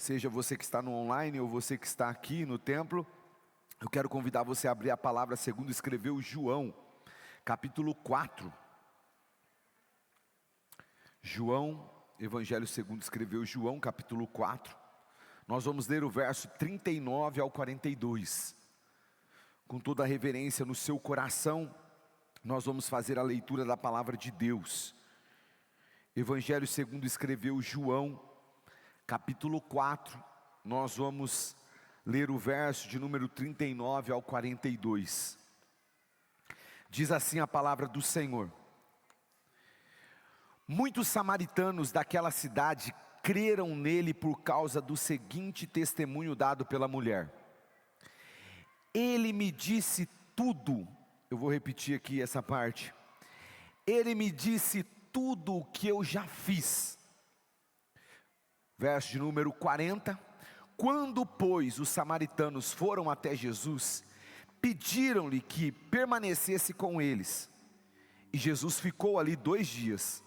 seja você que está no online ou você que está aqui no templo, eu quero convidar você a abrir a palavra segundo escreveu João, capítulo 4. João, Evangelho segundo escreveu João, capítulo 4. Nós vamos ler o verso 39 ao 42. Com toda a reverência no seu coração, nós vamos fazer a leitura da palavra de Deus. Evangelho segundo escreveu João, capítulo 4, nós vamos ler o verso de número 39 ao 42. Diz assim a palavra do Senhor: muitos samaritanos daquela cidade creram nele por causa do seguinte testemunho dado pela mulher. Ele me disse tudo, eu vou repetir aqui essa parte. Ele me disse tudo o que eu já fiz. Verso de número 40. Quando, pois, os samaritanos foram até Jesus, pediram-lhe que permanecesse com eles. E Jesus ficou ali 2 dias.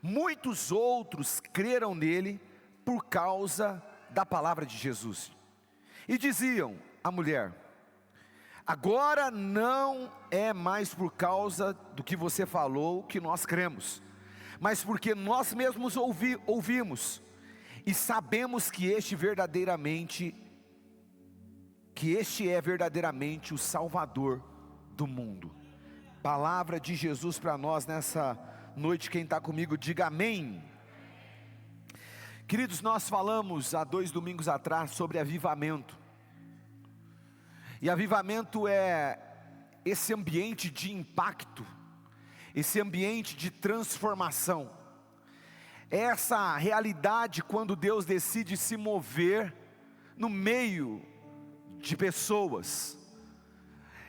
Muitos outros creram nele por causa da palavra de Jesus. E diziam à mulher: agora não é mais por causa do que você falou que nós cremos, mas porque nós mesmos ouvimos e sabemos que este é verdadeiramente o Salvador do mundo. Palavra de Jesus para nós nessa noite. Quem está comigo, diga amém. Queridos, nós falamos há 2 domingos atrás sobre avivamento. E avivamento é esse ambiente de impacto, esse ambiente de transformação. É essa realidade quando Deus decide se mover no meio de pessoas.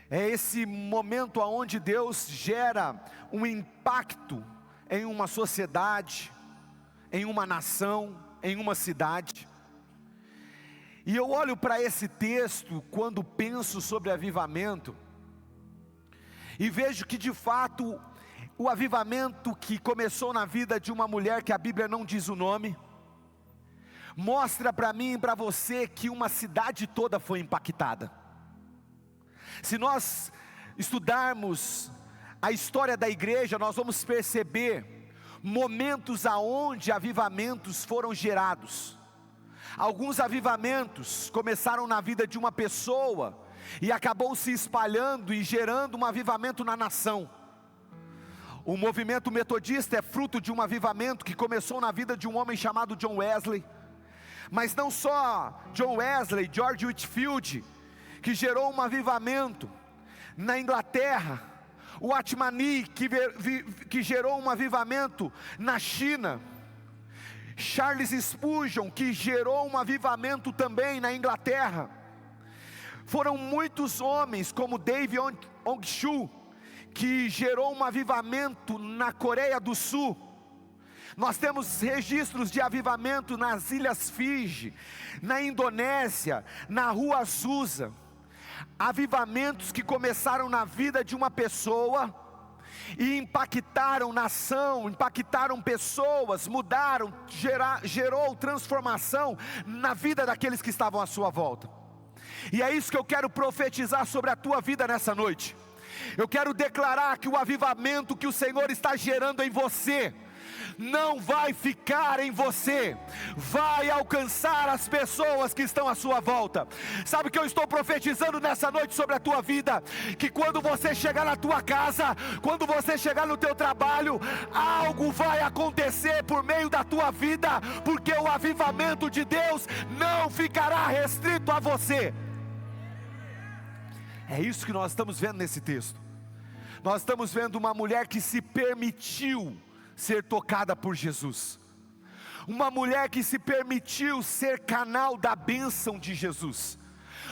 É esse momento onde Deus gera um impacto em uma sociedade, em uma nação, em uma cidade. E eu olho para esse texto quando penso sobre avivamento e vejo que de fato o avivamento que começou na vida de uma mulher que a Bíblia não diz o nome, mostra para mim e para você que uma cidade toda foi impactada. Se nós estudarmos a história da igreja, nós vamos perceber momentos aonde avivamentos foram gerados. Alguns avivamentos começaram na vida de uma pessoa e acabou se espalhando e gerando um avivamento na nação. O movimento metodista é fruto de um avivamento que começou na vida de um homem chamado John Wesley. Mas não só John Wesley, George Whitefield, que gerou um avivamento na Inglaterra. O Atmani, que gerou um avivamento na China. Charles Spurgeon, que gerou um avivamento também na Inglaterra. Foram muitos homens como David Ong-Chu, que gerou um avivamento na Coreia do Sul. Nós temos registros de avivamento nas Ilhas Fiji, na Indonésia, na Rua Azusa. Avivamentos que começaram na vida de uma pessoa e impactaram nação, impactaram pessoas, mudaram, gerou transformação na vida daqueles que estavam à sua volta. E é isso que eu quero profetizar sobre a tua vida nessa noite. Eu quero declarar que o avivamento que o Senhor está gerando em você não vai ficar em você, vai alcançar as pessoas que estão à sua volta. Sabe o que eu estou profetizando nessa noite sobre a tua vida? Que quando você chegar na tua casa, quando você chegar no teu trabalho, algo vai acontecer por meio da tua vida, porque o avivamento de Deus não ficará restrito a você. É isso que nós estamos vendo nesse texto. Nós estamos vendo uma mulher que se permitiu ser tocada por Jesus. Uma mulher que se permitiu ser canal da bênção de Jesus.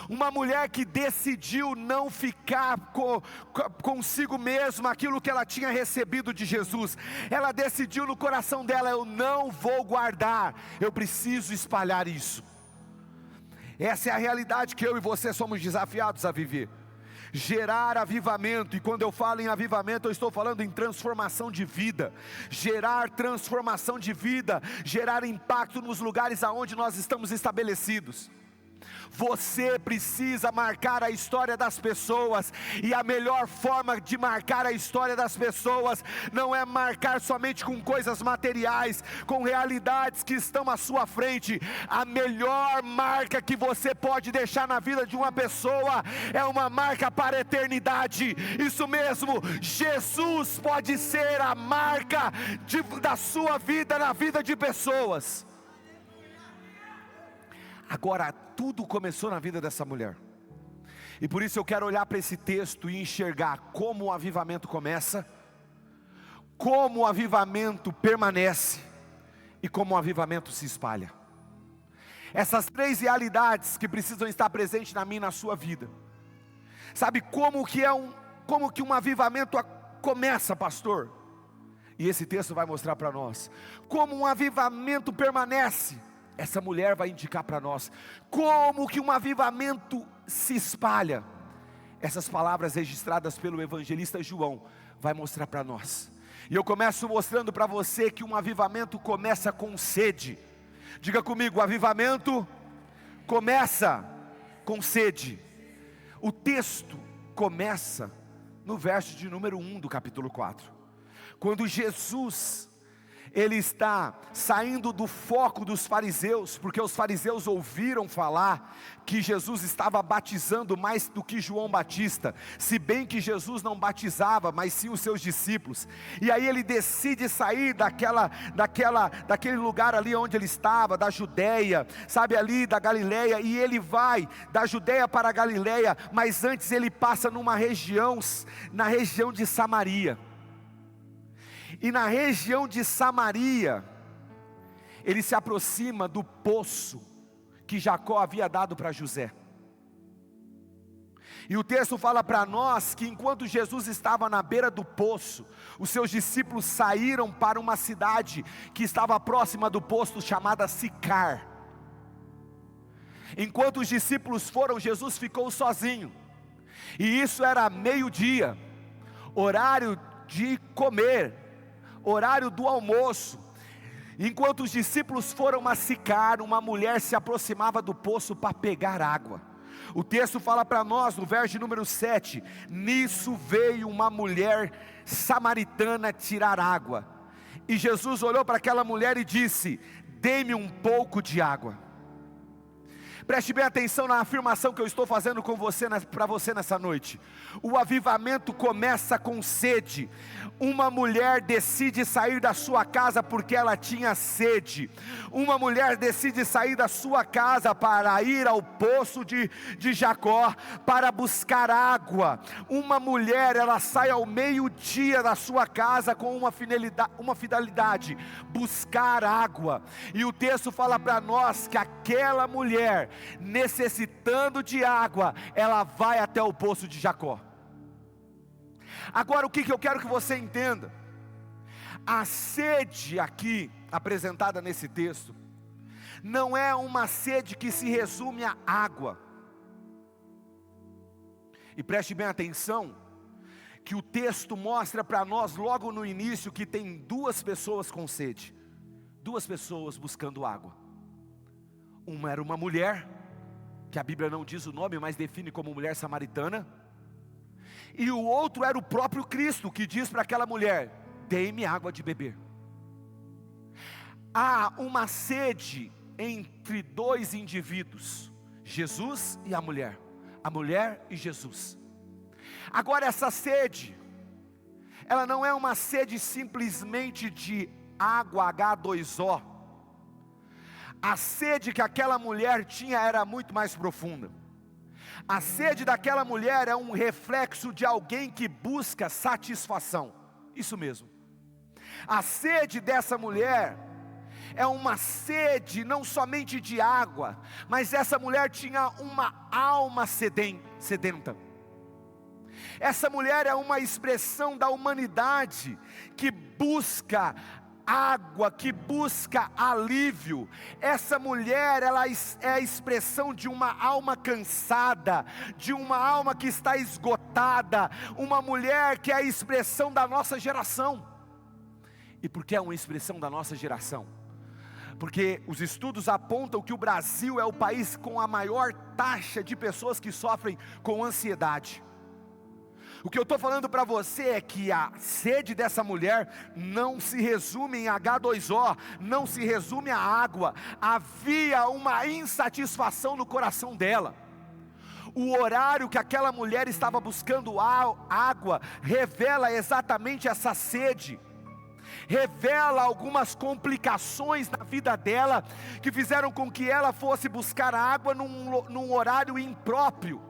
Uma mulher que decidiu não ficar consigo mesma aquilo que ela tinha recebido de Jesus. Ela decidiu no coração dela: eu não vou guardar, eu preciso espalhar isso. Essa é a realidade que eu e você somos desafiados a viver. Gerar avivamento, e quando eu falo em avivamento, eu estou falando em transformação de vida. Gerar transformação de vida, gerar impacto nos lugares aonde nós estamos estabelecidos. Você precisa marcar a história das pessoas, e a melhor forma de marcar a história das pessoas não é marcar somente com coisas materiais, com realidades que estão à sua frente. A melhor marca que você pode deixar na vida de uma pessoa é uma marca para a eternidade. Isso mesmo, Jesus pode ser a marca da sua vida na vida de pessoas. Agora, tudo começou na vida dessa mulher, e por isso eu quero olhar para esse texto e enxergar como o avivamento começa, como o avivamento permanece e como o avivamento se espalha. Essas três realidades que precisam estar presentes na minha e na sua vida. Sabe como que um avivamento começa, pastor? E esse texto vai mostrar para nós como um avivamento permanece. Essa mulher vai indicar para nós como que um avivamento se espalha. Essas palavras registradas pelo evangelista João vai mostrar para nós. E eu começo mostrando para você que um avivamento começa com sede. Diga comigo, o avivamento começa com sede. O texto começa no verso de número 1 do capítulo 4. Quando Jesus, ele está saindo do foco dos fariseus, porque os fariseus ouviram falar que Jesus estava batizando mais do que João Batista, se bem que Jesus não batizava, mas sim os seus discípulos. E aí ele decide sair daquele lugar ali onde ele estava, da Judeia, sabe, ali da Galileia, e ele vai da Judeia para a Galileia, mas antes ele passa na região de Samaria. E na região de Samaria, ele se aproxima do poço que Jacó havia dado para José. E o texto fala para nós que enquanto Jesus estava na beira do poço, os seus discípulos saíram para uma cidade que estava próxima do poço, chamada Sicar. Enquanto os discípulos foram, Jesus ficou sozinho. E isso era meio-dia, horário de comer, horário do almoço. Enquanto os discípulos foram a Sicar, uma mulher se aproximava do poço para pegar água. O texto fala para nós, no verso número 7, nisso veio uma mulher samaritana tirar água. E Jesus olhou para aquela mulher e disse: dê-me um pouco de água. Preste bem atenção na afirmação que eu estou fazendo para você nessa noite. O avivamento começa com sede. Uma mulher decide sair da sua casa porque ela tinha sede. Uma mulher decide sair da sua casa para ir ao poço de Jacó para buscar água. Uma mulher, ela sai ao meio-dia da sua casa com uma finalidade: buscar água. E o texto fala para nós que aquela mulher, necessitando de água, ela vai até o poço de Jacó. Agora, o que eu quero que você entenda? A sede aqui apresentada nesse texto não é uma sede que se resume à água. E preste bem atenção que o texto mostra para nós logo no início que tem duas pessoas com sede, duas pessoas buscando água. Uma era uma mulher, que a Bíblia não diz o nome, mas define como mulher samaritana. E o outro era o próprio Cristo, que diz para aquela mulher: dê-me água de beber. Há uma sede entre dois indivíduos, Jesus e a mulher e Jesus. Agora, essa sede, ela não é uma sede simplesmente de água, H2O. A sede que aquela mulher tinha era muito mais profunda. A sede daquela mulher é um reflexo de alguém que busca satisfação. Isso mesmo. A sede dessa mulher é uma sede não somente de água, mas essa mulher tinha uma alma sedenta. Essa mulher é uma expressão da humanidade que busca água, que busca alívio. Essa mulher, ela é a expressão de uma alma cansada, de uma alma que está esgotada, uma mulher que é a expressão da nossa geração. E por que é uma expressão da nossa geração? Porque os estudos apontam que o Brasil é o país com a maior taxa de pessoas que sofrem com ansiedade. O que eu estou falando para você é que a sede dessa mulher não se resume em H2O, não se resume à água. Havia uma insatisfação no coração dela. O horário que aquela mulher estava buscando água revela exatamente essa sede. Revela algumas complicações na vida dela, que fizeram com que ela fosse buscar água num horário impróprio,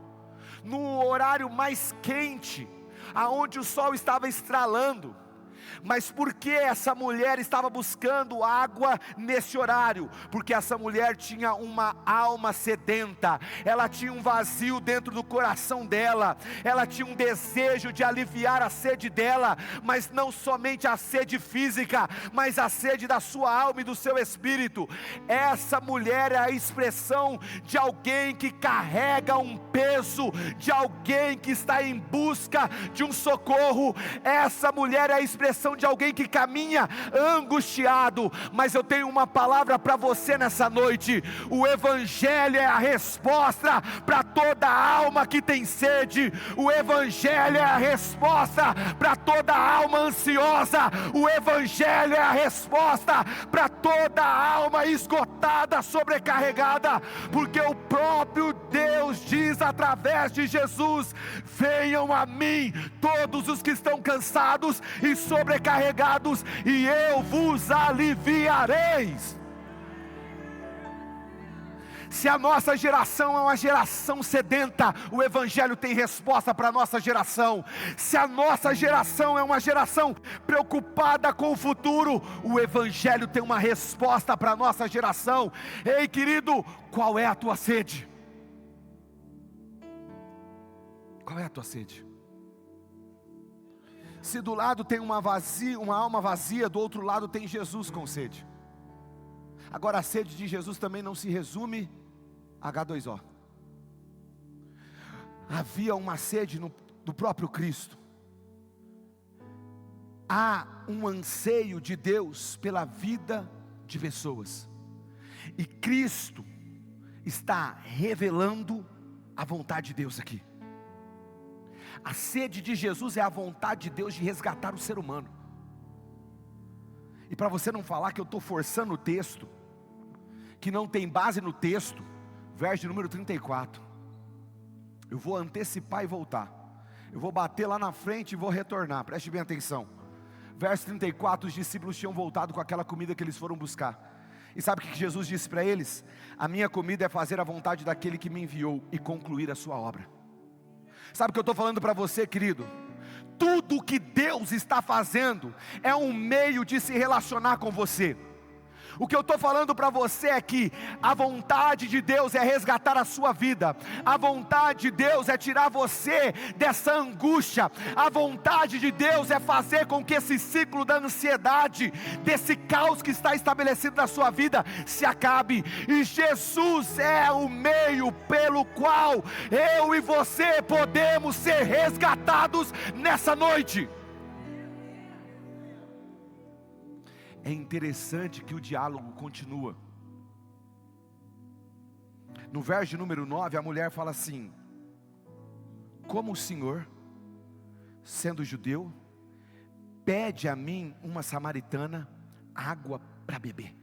no horário mais quente, aonde o sol estava estralando. Mas por que essa mulher estava buscando água nesse horário? Porque essa mulher tinha uma alma sedenta, ela tinha um vazio dentro do coração dela, ela tinha um desejo de aliviar a sede dela, mas não somente a sede física, mas a sede da sua alma e do seu espírito. Essa mulher é a expressão de alguém que carrega um peso, de alguém que está em busca de um socorro. Essa mulher é a expressão de alguém que caminha angustiado. Mas eu tenho uma palavra para você nessa noite: o Evangelho é a resposta para toda alma que tem sede. O Evangelho é a resposta para toda alma ansiosa. O Evangelho é a resposta para toda alma esgotada, sobrecarregada, porque o próprio Deus diz através de Jesus: venham a mim todos os que estão cansados e sobrecarregados, e eu vos aliviareis. Se a nossa geração é uma geração sedenta, o Evangelho tem resposta para a nossa geração. Se a nossa geração é uma geração preocupada com o futuro, o Evangelho tem uma resposta para a nossa geração. Ei, querido, qual é a tua sede? Qual é a tua sede? Se do lado tem uma alma vazia, do outro lado tem Jesus com sede. Agora a sede de Jesus também não se resume a H2O. Havia uma sede do próprio Cristo. Há um anseio de Deus pela vida de pessoas. E Cristo está revelando a vontade de Deus aqui. A sede de Jesus é a vontade de Deus de resgatar o ser humano. E para você não falar que eu estou forçando o texto, que não tem base no texto, verso de número 34. Eu vou antecipar e voltar. Eu vou bater lá na frente e vou retornar, preste bem atenção. Verso 34, os discípulos tinham voltado com aquela comida que eles foram buscar. E sabe o que Jesus disse para eles? A minha comida é fazer a vontade daquele que me enviou e concluir a sua obra. Sabe o que eu estou falando para você, querido? Tudo que Deus está fazendo é um meio de se relacionar com você. O que eu estou falando para você é que a vontade de Deus é resgatar a sua vida. A vontade de Deus é tirar você dessa angústia. A vontade de Deus é fazer com que esse ciclo da ansiedade, desse caos que está estabelecido na sua vida, se acabe. E Jesus é o meio pelo qual eu e você podemos ser resgatados nessa noite. É interessante que o diálogo continua. No verso número 9, a mulher fala assim: como o Senhor, sendo judeu, pede a mim, uma samaritana, água para beber?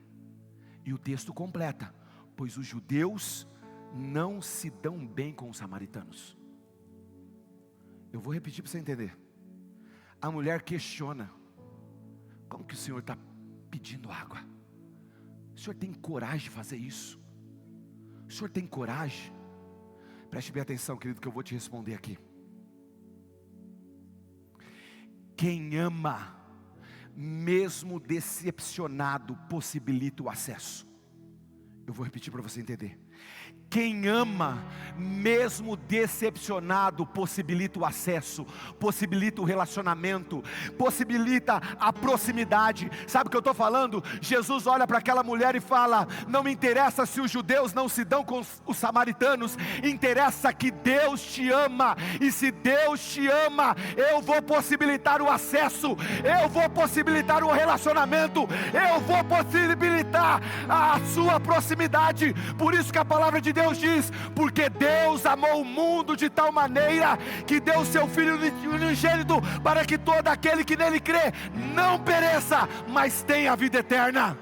E o texto completa: pois os judeus não se dão bem com os samaritanos. Eu vou repetir para você entender. A mulher questiona: como que o Senhor está pedindo água? O Senhor tem coragem de fazer isso? O Senhor tem coragem? Preste bem atenção, querido, que eu vou te responder aqui. Quem ama, mesmo decepcionado, possibilita o acesso. Eu vou repetir para você entender. Quem ama, mesmo decepcionado, possibilita o acesso, possibilita o relacionamento, possibilita a proximidade. Sabe o que eu estou falando? Jesus olha para aquela mulher e fala: não me interessa se os judeus não se dão com os samaritanos, interessa que Deus te ama, e se Deus te ama, eu vou possibilitar o acesso, eu vou possibilitar o relacionamento, eu vou possibilitar a sua proximidade. Por isso que a palavra de Deus diz: porque Deus amou o mundo de tal maneira que deu seu Filho unigênito, para que todo aquele que nele crê não pereça, mas tenha a vida eterna.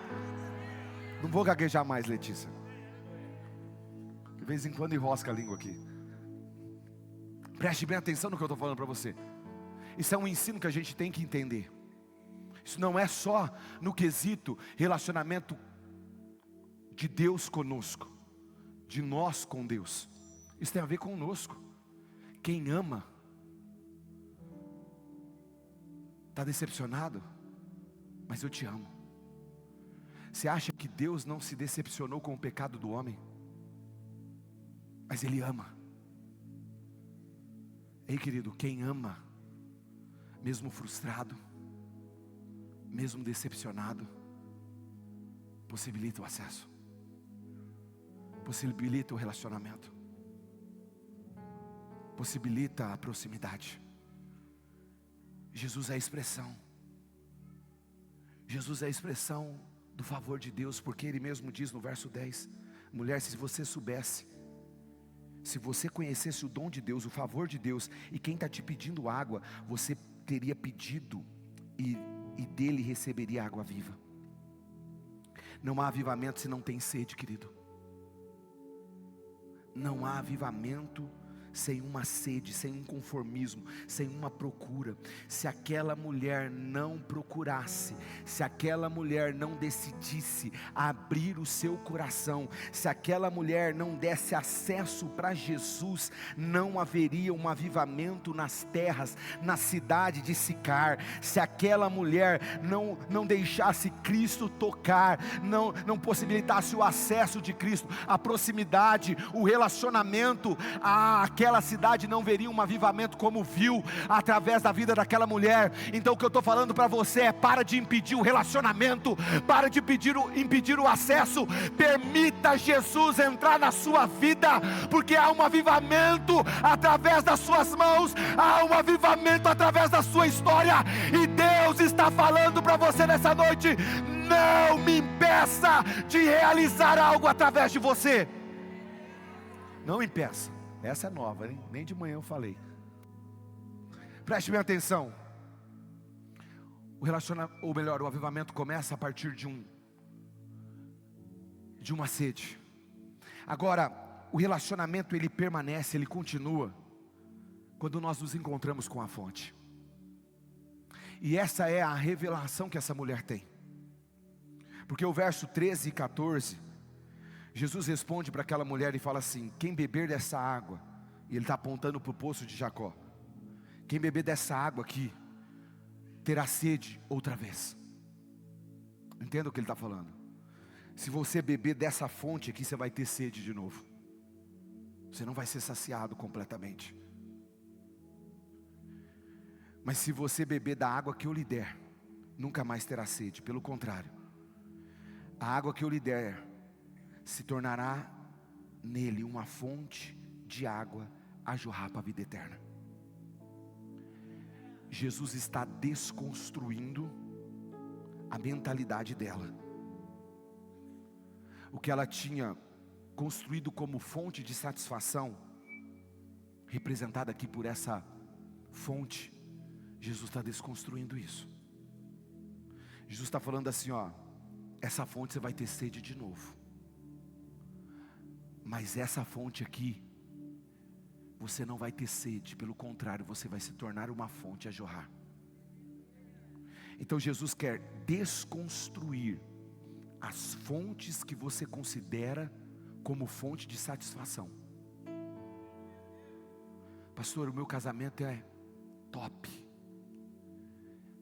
Não vou gaguejar mais, Letícia. De vez em quando enrosca a língua aqui. Preste bem atenção no que eu estou falando para você. Isso é um ensino que a gente tem que entender. Isso não é só no quesito relacionamento de Deus conosco, de nós com Deus. Isso tem a ver conosco. Quem ama está decepcionado, mas eu te amo. Você acha que Deus não se decepcionou com o pecado do homem? Mas Ele ama. Ei, querido, quem ama, mesmo frustrado, mesmo decepcionado, possibilita o acesso, possibilita o relacionamento, possibilita a proximidade. Jesus é a expressão. Jesus é a expressão do favor de Deus, porque Ele mesmo diz no verso 10: mulher, se você soubesse, se você conhecesse o dom de Deus, o favor de Deus, e quem está te pedindo água, você teria pedido e dele receberia água viva. Não há avivamento se não tem sede, querido. Não há avivamento sem uma sede, sem um conformismo, sem uma procura. Se aquela mulher não procurasse, se aquela mulher não decidisse abrir o seu coração, se aquela mulher não desse acesso para Jesus, não haveria um avivamento nas terras, na cidade de Sicar. Se aquela mulher não deixasse Cristo tocar, não possibilitasse o acesso de Cristo, a proximidade, o relacionamento, aquela cidade não veria um avivamento como viu através da vida daquela mulher. Então o que eu estou falando para você é: para de impedir o relacionamento, para de impedir o acesso, permita Jesus entrar na sua vida, porque há um avivamento através das suas mãos, há um avivamento através da sua história, e Deus está falando para você nessa noite: não me impeça de realizar algo através de você. Não me impeça. Essa é nova, hein? Nem de manhã eu falei. Preste bem atenção. O avivamento começa a partir de uma sede. Agora, o relacionamento ele permanece, ele continua quando nós nos encontramos com a fonte. E essa é a revelação que essa mulher tem. Porque o verso 13 e 14, Jesus responde para aquela mulher e fala assim: quem beber dessa água, e ele está apontando para o poço de Jacó, quem beber dessa água aqui, terá sede outra vez. Entenda o que ele está falando. Se você beber dessa fonte aqui, você vai ter sede de novo. Você não vai ser saciado completamente. Mas se você beber da água que eu lhe der, nunca mais terá sede. Pelo contrário, a água que eu lhe der se tornará nele uma fonte de água a jorrar para a vida eterna. Jesus está desconstruindo a mentalidade dela. O que ela tinha construído como fonte de satisfação, representada aqui por essa fonte, Jesus está desconstruindo isso. Jesus está falando assim: ó, essa fonte você vai ter sede de novo. Mas essa fonte aqui, você não vai ter sede, pelo contrário, você vai se tornar uma fonte a jorrar. Então Jesus quer desconstruir as fontes que você considera como fonte de satisfação. Pastor, o meu casamento é top,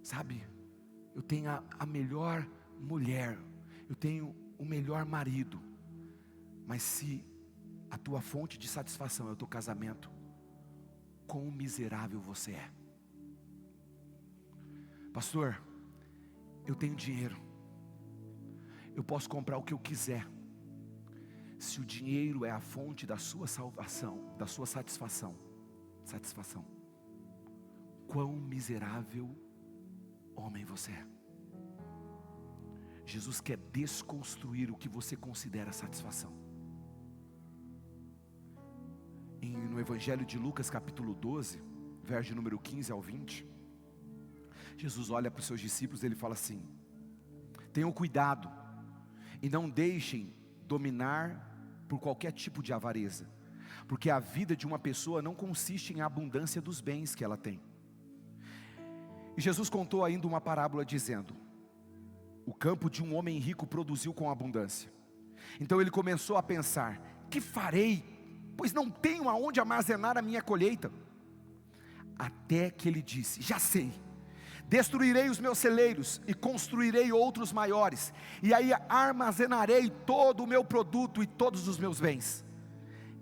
sabe? Eu tenho a melhor mulher, eu tenho o melhor marido. Mas se a tua fonte de satisfação é o teu casamento, quão miserável você é. Pastor, eu tenho dinheiro, eu posso comprar o que eu quiser. Se o dinheiro é a fonte da sua salvação, da sua satisfação, quão miserável homem você é. Jesus quer desconstruir o que você considera satisfação. No Evangelho de Lucas capítulo 12, verso número 15 ao 20, Jesus olha para os seus discípulos e ele fala assim: tenham cuidado e não deixem dominar por qualquer tipo de avareza, porque a vida de uma pessoa não consiste em abundância dos bens que ela tem. E Jesus contou ainda uma parábola dizendo: o campo de um homem rico produziu com abundância. Então ele começou a pensar: que farei? Pois não tenho aonde armazenar a minha colheita. Até que ele disse: já sei, destruirei os meus celeiros e construirei outros maiores, e aí armazenarei todo o meu produto e todos os meus bens.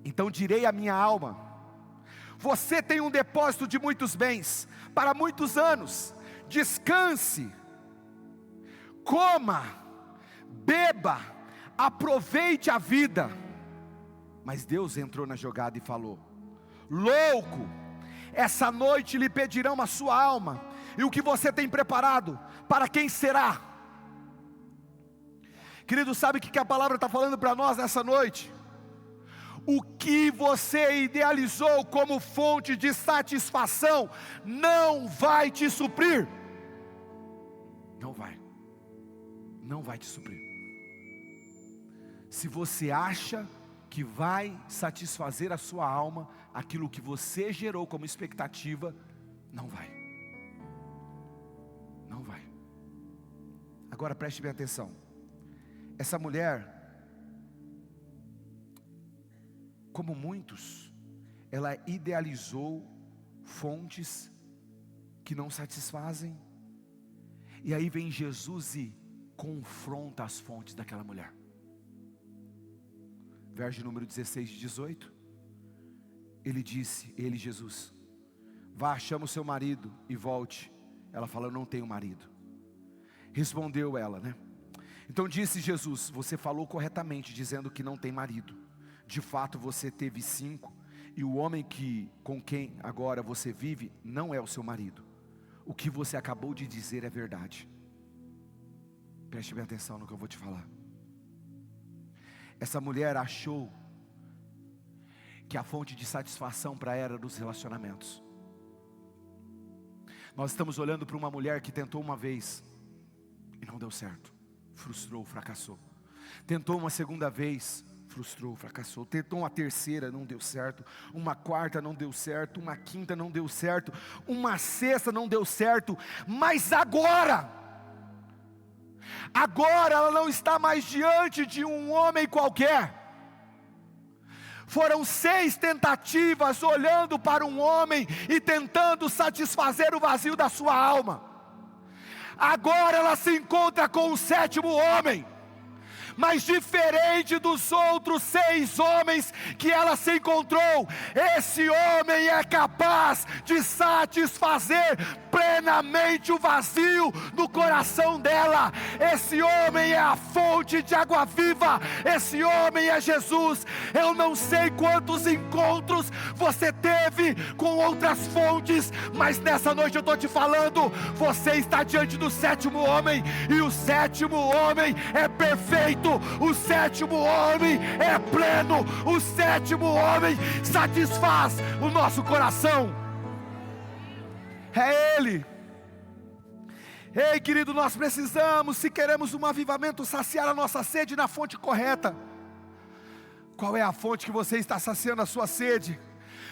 Então direi à minha alma: você tem um depósito de muitos bens para muitos anos, descanse, coma, beba, aproveite a vida. Mas Deus entrou na jogada e falou: louco, essa noite lhe pedirão a sua alma, e o que você tem preparado, para quem será? Querido, sabe o que a palavra está falando para nós nessa noite? O que você idealizou como fonte de satisfação, não vai te suprir. Não vai te suprir. Se você acha que vai satisfazer a sua alma, aquilo que você gerou como expectativa, não vai. Agora preste bem atenção. Essa mulher, como muitos, ela idealizou fontes que não satisfazem, e aí vem Jesus e confronta as fontes daquela mulher. Verso número 16 e 18, ele disse, Jesus: vá, chama o seu marido e volte. Ela fala: eu não tenho marido. Respondeu ela, Então disse Jesus: você falou corretamente, dizendo que não tem marido. De fato você teve 5, e o homem com quem agora você vive não é o seu marido. O que você acabou de dizer é verdade. Preste bem atenção no que eu vou te falar. Essa mulher achou que a fonte de satisfação para ela era dos relacionamentos. Nós estamos olhando para uma mulher que tentou uma vez e não deu certo, frustrou, fracassou. Tentou uma segunda vez, frustrou, fracassou. Tentou uma terceira, não deu certo. Uma quarta não deu certo. Uma quinta não deu certo. Uma sexta não deu certo. Mas agora ela não está mais diante de um homem qualquer. Foram 6 tentativas olhando para um homem e tentando satisfazer o vazio da sua alma. Agora ela se encontra com o 7º homem. Mas diferente dos outros 6 homens que ela se encontrou, esse homem é capaz de satisfazer plenamente o vazio no coração dela. Esse homem é a fonte de água viva. Esse homem é Jesus. Eu não sei quantos encontros você teve com outras fontes, mas nessa noite eu estou te falando, você está diante do 7º homem, e o 7º homem é perfeito. O 7º homem é pleno. O 7º homem satisfaz o nosso coração. É Ele. Ei, querido, nós precisamos, se queremos um avivamento, saciar a nossa sede na fonte correta. Qual é a fonte que você está saciando a sua sede?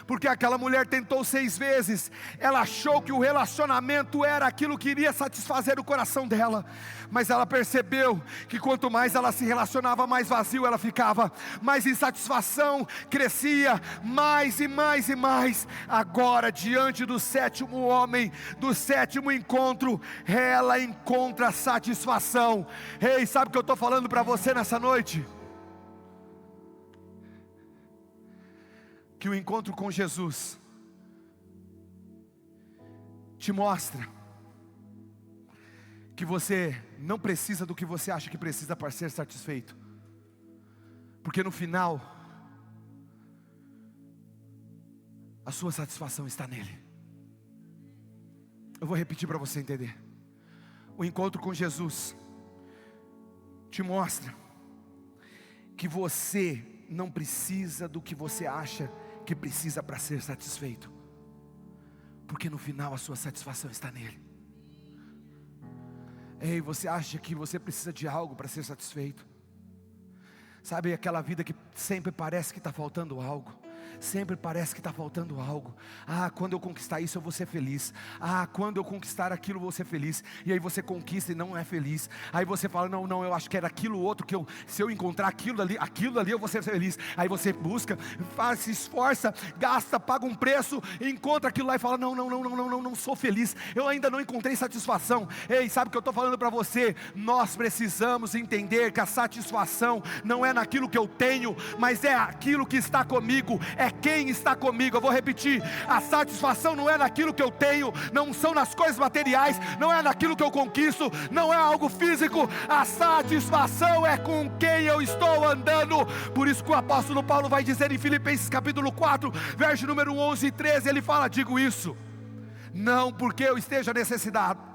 Porque aquela mulher tentou 6 vezes, ela achou que o relacionamento era aquilo que iria satisfazer o coração dela, mas ela percebeu que quanto mais ela se relacionava, mais vazio ela ficava, mais insatisfação crescia, mais e mais e mais. Agora, diante do 7º homem, do 7º encontro, ela encontra satisfação. Ei, sabe o que eu estou falando para você nessa noite? que o encontro com Jesus te mostra que você não precisa do que você acha que precisa para ser satisfeito, porque no final a sua satisfação está nele. Eu vou repetir para você entender. O encontro com Jesus te mostra que você não precisa do que você acha que precisa para ser satisfeito, porque no final a sua satisfação está nele. Ei, você acha que você precisa de algo para ser satisfeito? Sabe aquela vida que sempre parece que está faltando algo? Sempre parece que está faltando algo. Ah, quando eu conquistar isso eu vou ser feliz. Ah, quando eu conquistar aquilo eu vou ser feliz. E aí você conquista e não é feliz. Aí você fala, não, eu acho que era aquilo outro, que se eu encontrar aquilo ali eu vou ser feliz. Aí você busca, faz, se esforça, gasta, paga um preço, encontra aquilo lá e fala, não sou feliz. Eu ainda não encontrei satisfação. Ei, sabe o que eu estou falando para você? Nós precisamos entender que a satisfação não é naquilo que eu tenho, mas é aquilo que está comigo, é quem está comigo. Eu vou repetir, a satisfação não é naquilo que eu tenho, não são nas coisas materiais, não é naquilo que eu conquisto, não é algo físico. A satisfação é com quem eu estou andando. Por isso que o apóstolo Paulo vai dizer em Filipenses capítulo 4, verso número 11 e 13, ele fala, digo isso não porque eu esteja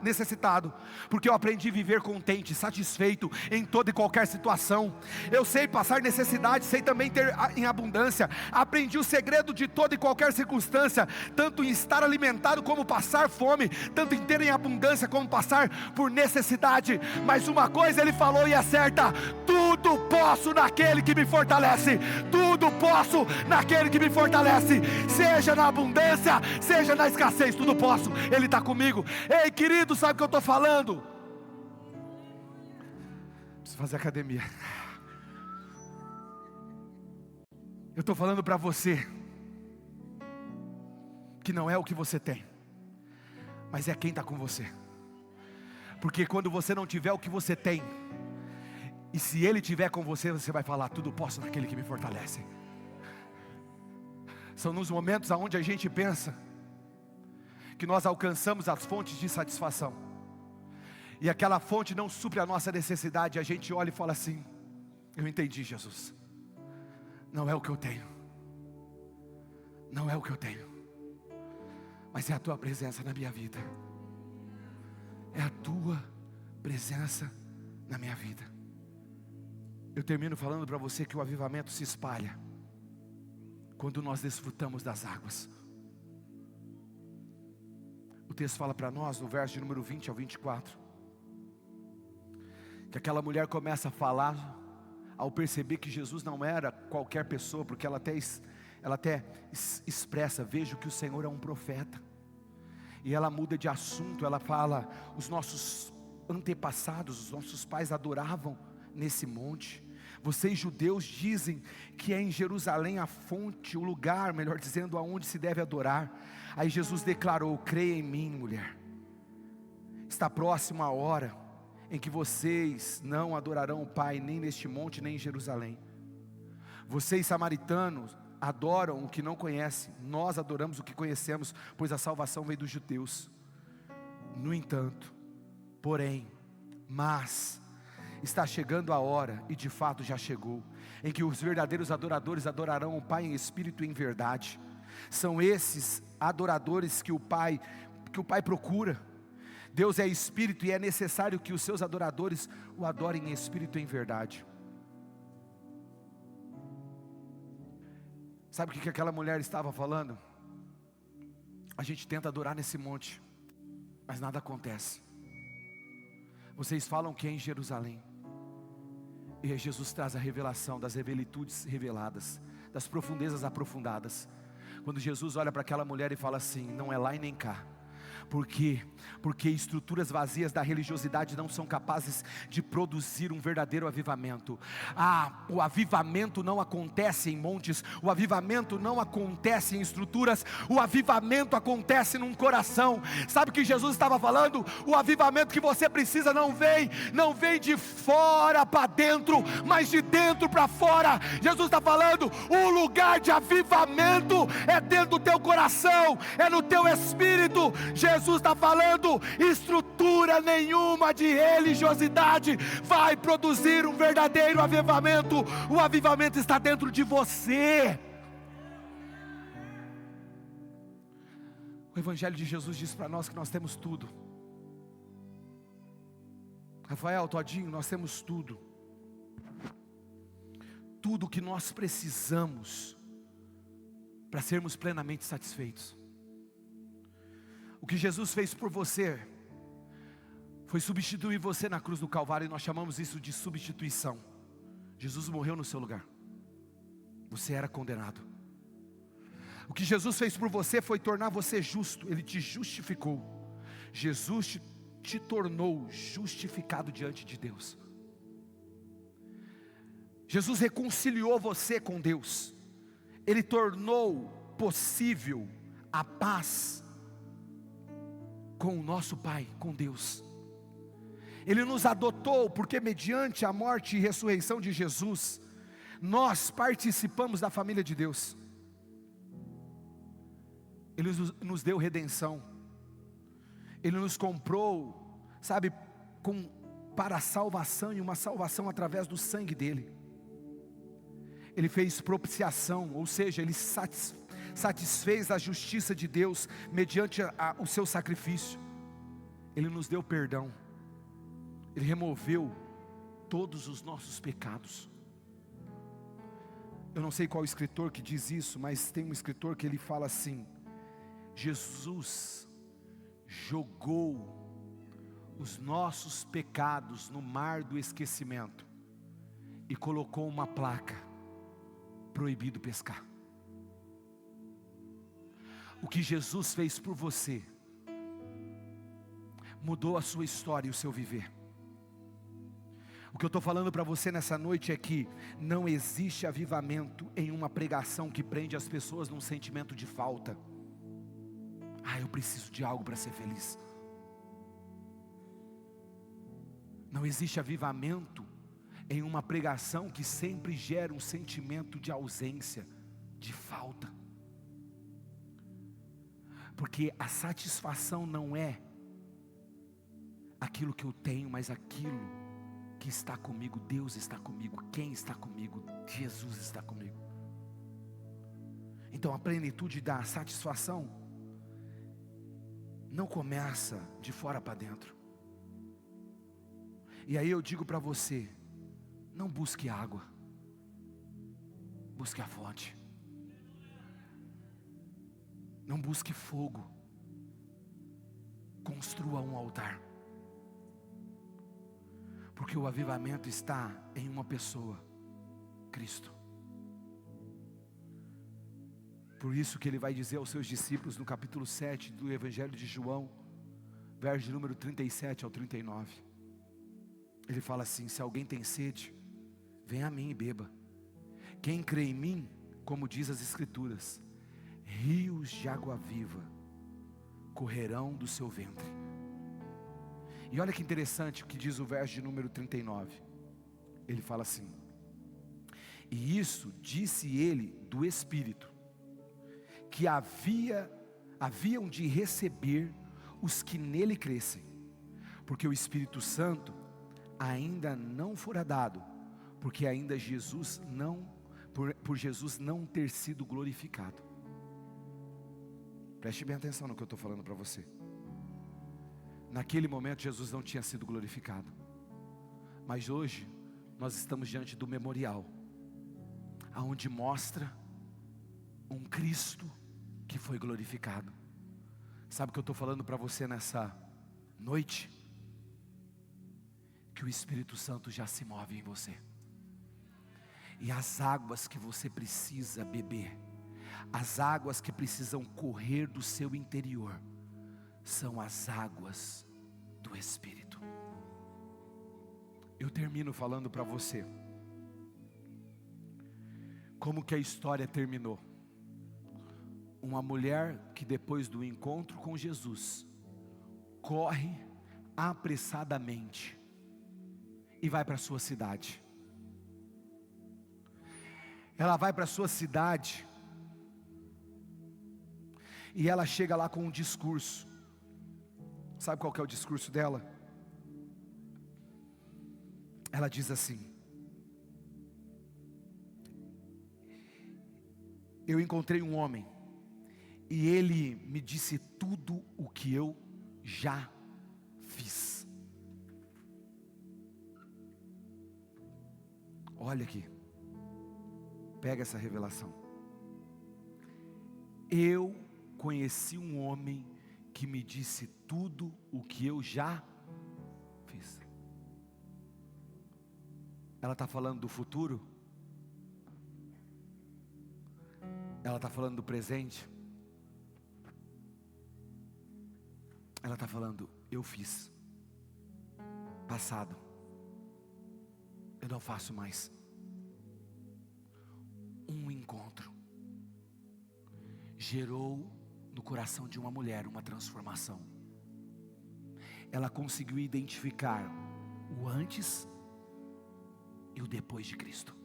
necessitado, porque eu aprendi a viver contente, satisfeito em toda e qualquer situação. Eu sei passar necessidade, sei também ter em abundância. Aprendi o segredo de toda e qualquer circunstância, tanto em estar alimentado como passar fome, tanto em ter em abundância como passar por necessidade. Mas uma coisa ele falou e é certa: tudo posso naquele que me fortalece. Tudo posso naquele que me fortalece. Seja na abundância, seja na escassez, tudo posso. Ele está comigo. Ei, querido, sabe o que eu estou falando? Preciso fazer academia. Eu estou falando para você que não é o que você tem, mas é quem está com você. Porque quando você não tiver o que você tem, e se Ele estiver com você, você vai falar, tudo posso naquele que me fortalece. São nos momentos onde a gente pensa que nós alcançamos as fontes de satisfação, e aquela fonte não supre a nossa necessidade, a gente olha e fala assim, eu entendi, Jesus, não é o que eu tenho, não é o que eu tenho, mas é a Tua presença na minha vida, é a Tua presença na minha vida. Eu termino falando para você que o avivamento se espalha quando nós desfrutamos das águas. O texto fala para nós, no verso de número 20 ao 24, que aquela mulher começa a falar, ao perceber que Jesus não era qualquer pessoa, porque ela até expressa, vejo que o Senhor é um profeta, e ela muda de assunto, ela fala, os nossos antepassados, os nossos pais adoravam nesse monte, vocês judeus dizem que é em Jerusalém a fonte, o lugar, melhor dizendo, aonde se deve adorar. Aí Jesus declarou, creia em mim, mulher, está próxima a hora em que vocês não adorarão o Pai, nem neste monte, nem em Jerusalém. Vocês samaritanos adoram o que não conhecem, nós adoramos o que conhecemos, pois a salvação vem dos judeus. No entanto, porém, mas está chegando a hora, e de fato já chegou, em que os verdadeiros adoradores adorarão o Pai em espírito e em verdade. São esses adoradores que o Pai procura. Deus é espírito e é necessário que os seus adoradores o adorem em espírito e em verdade. Sabe o que aquela mulher estava falando? A gente tenta adorar nesse monte, mas nada acontece. Vocês falam que é em Jerusalém, e Jesus traz a revelação das velitudes reveladas, das profundezas aprofundadas. Quando Jesus olha para aquela mulher e fala assim, não é lá e nem cá, Por quê? Porque estruturas vazias da religiosidade não são capazes de produzir um verdadeiro avivamento. O avivamento não acontece em montes, o avivamento não acontece em estruturas, o avivamento acontece num coração. Sabe o que Jesus estava falando? O avivamento que você precisa não vem de fora para dentro, mas de dentro para fora. Jesus está falando, o lugar de avivamento é dentro do teu coração, é no teu espírito. Jesus está falando, estrutura nenhuma de religiosidade vai produzir um verdadeiro avivamento. O avivamento está dentro de você. O Evangelho de Jesus diz para nós que nós temos tudo. Rafael, Todinho, nós temos tudo. Tudo o que nós precisamos para sermos plenamente satisfeitos. O que Jesus fez por você foi substituir você na cruz do Calvário, e nós chamamos isso de substituição. Jesus morreu no seu lugar. Você era condenado. O que Jesus fez por você foi tornar você justo. Ele te justificou. Jesus te tornou justificado diante de Deus. Jesus reconciliou você com Deus. Ele tornou possível a paz com o nosso Pai, com Deus. Ele nos adotou, porque mediante a morte e ressurreição de Jesus, nós participamos da família de Deus. Ele nos deu redenção. Ele nos comprou, sabe, para a salvação, e uma salvação através do sangue dele. Ele fez propiciação, ou seja, ele satisfez a justiça de Deus mediante o seu sacrifício. Ele nos deu perdão. Ele removeu todos os nossos pecados. Eu não sei qual escritor que diz isso, mas tem um escritor que ele fala assim: Jesus jogou os nossos pecados no mar do esquecimento e colocou uma placa: proibido pescar. O que Jesus fez por você mudou a sua história e o seu viver. O que eu estou falando para você nessa noite é que não existe avivamento em uma pregação que prende as pessoas num sentimento de falta. Eu preciso de algo para ser feliz. Não existe avivamento em uma pregação que sempre gera um sentimento de ausência, de falta. Porque a satisfação não é aquilo que eu tenho, mas aquilo que está comigo. Deus está comigo. Quem está comigo? Jesus está comigo. Então a plenitude da satisfação não começa de fora para dentro. E aí eu digo para você: não busque água, busque a fonte. Não busque fogo, construa um altar. Porque o avivamento está em uma pessoa, Cristo. Por isso que ele vai dizer aos seus discípulos no capítulo 7 do Evangelho de João, verso de número 37 ao 39. Ele fala assim: se alguém tem sede, venha a mim e beba. Quem crê em mim, como diz as Escrituras, rios de água viva correrão do seu ventre. E olha que interessante o que diz o verso de número 39. Ele fala assim: e isso disse ele do Espírito, que haviam de receber os que nele crescem, porque o Espírito Santo ainda não fora dado, porque ainda Jesus por Jesus não ter sido glorificado. Preste bem atenção no que eu estou falando para você. Naquele momento Jesus não tinha sido glorificado, mas hoje nós estamos diante do memorial, aonde mostra um Cristo que foi glorificado. Sabe o que eu estou falando para você nessa noite? Que o Espírito Santo já se move em você, e as águas que você precisa beber, as águas que precisam correr do seu interior, são as águas do Espírito. Eu termino falando para você como que a história terminou. Uma mulher que depois do encontro com Jesus, corre apressadamente e vai para a sua cidade. Ela vai para a sua cidade e ela chega lá com um discurso. Sabe qual que é o discurso dela? Ela diz assim: eu encontrei um homem e ele me disse tudo o que eu já fiz. Olha aqui, pega essa revelação. Eu conheci um homem que me disse tudo o que eu já fiz. Ela está falando do futuro? Ela está falando do presente? Ela está falando, eu fiz. Passado, eu não faço mais. Um encontro gerou no coração de uma mulher uma transformação. Ela conseguiu identificar o antes e o depois de Cristo.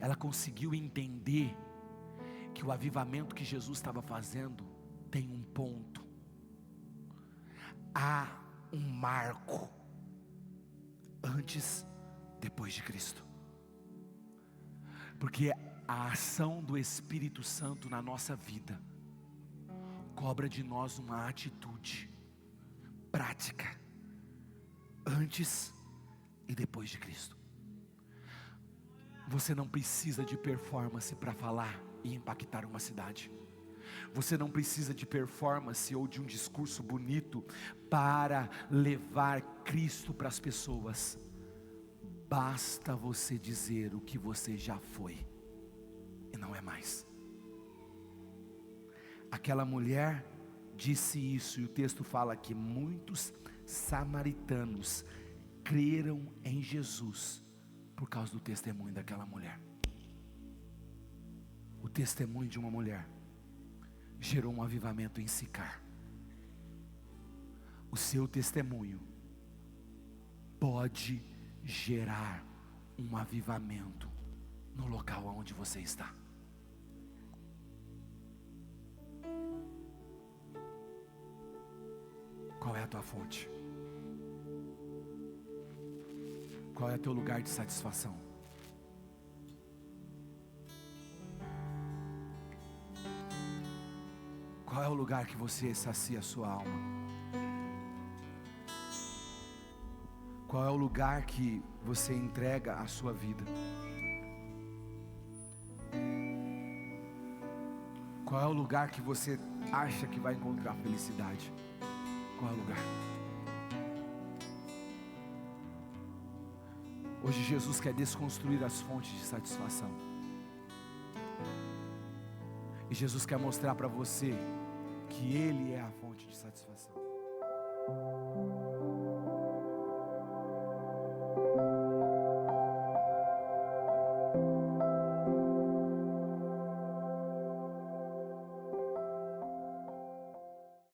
Ela conseguiu entender que o avivamento que Jesus estava fazendo tem um ponto. Há um marco antes, depois de Cristo. Porque a ação do Espírito Santo na nossa vida cobra de nós uma atitude prática antes e depois de Cristo. Você não precisa de performance para falar e impactar uma cidade. Você não precisa de performance ou de um discurso bonito para levar Cristo para as pessoas. Basta você dizer o que você já foi e não é mais. Aquela mulher disse isso, e o texto fala que muitos samaritanos creram em Jesus por causa do testemunho daquela mulher. O testemunho de uma mulher gerou um avivamento em Sicar. O seu testemunho pode gerar um avivamento no local onde você está. Qual é a tua fonte? Qual é o teu lugar de satisfação? Qual é o lugar que você sacia a sua alma? Qual é o lugar que você entrega a sua vida? Qual é o lugar que você acha que vai encontrar felicidade? Qual é o lugar? Hoje Jesus quer desconstruir as fontes de satisfação. E Jesus quer mostrar para você que Ele é a fonte de satisfação.